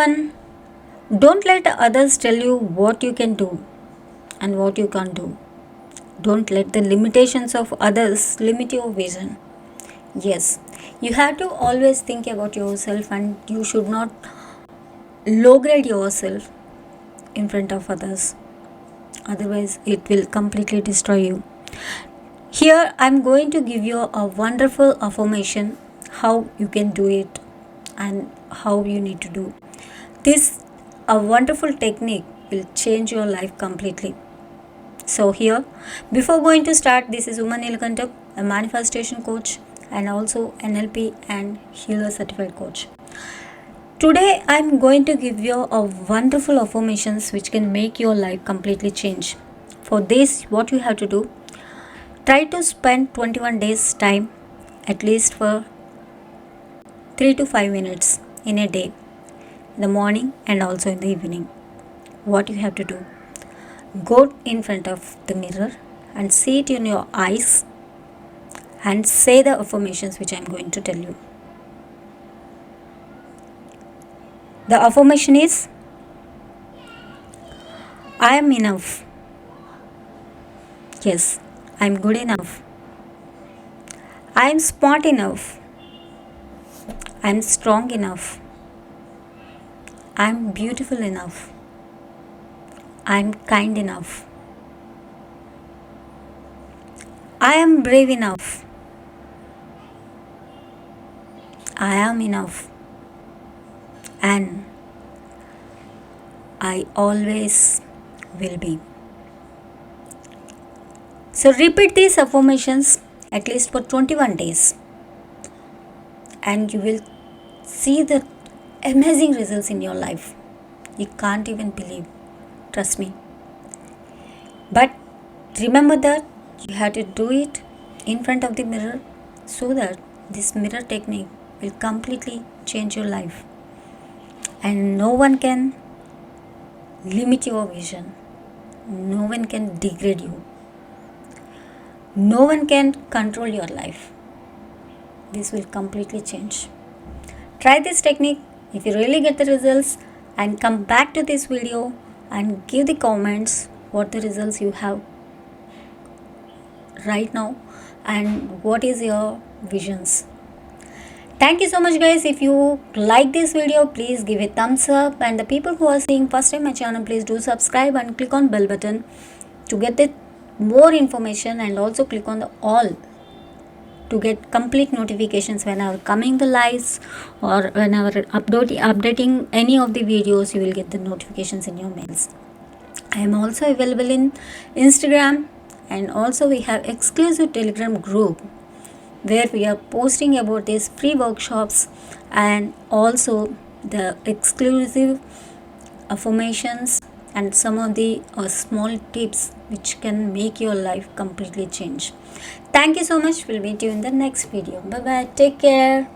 everyone. Don't let others tell you what you can do and what you can't do. Don't let the limitations of others limit your vision. Yes, you have to always think about yourself and you should not low grade yourself in front of others. Otherwise, it will completely destroy you. Here, I'm going to give you a wonderful affirmation how you can do it and how you need to do. This a wonderful technique will change your life completely. So here, before going to start, this is Nilakantam, a manifestation coach and also NLP and healer certified coach. Today I'm going to give you a wonderful affirmations which can make your life completely change. For this, what you have to do, try to spend 21 days time at least for 3 to 5 minutes in a day, in the morning and also in the evening. What you have to do, go in front of the mirror and see it in your eyes and say the affirmations which I am going to tell you. The affirmation is, I am enough. Yes, I am good enough. I am smart enough. I am strong enough. I am beautiful enough. I am kind enough. I am brave enough. I am enough. And I always will be. So repeat these affirmations at least for 21 days and you will see the amazing results in your life. You can't even believe. Trust me. But remember that you have to do it in front of the mirror so that this mirror technique will completely change your life. And no one can limit your vision. No one can degrade you. No one can control your life. This will completely change. Try this technique if you really get the results and come back to this video and give the comments what the results you have right now and what is your visions. Thank you so much guys. If you like this video, please give a thumbs up, and the people who are seeing first time my channel, please do subscribe and click on bell button to get the more information, and also click on the all to get complete notifications whenever coming the lives or whenever updating any of the videos. You will get the notifications in your mails. I am also available in Instagram, and also we have exclusive Telegram group where we are posting about these free workshops and also the exclusive affirmations and some of the small tips which can make your life completely change. Thank you so much. We'll meet you in the next video. Bye bye. Take care.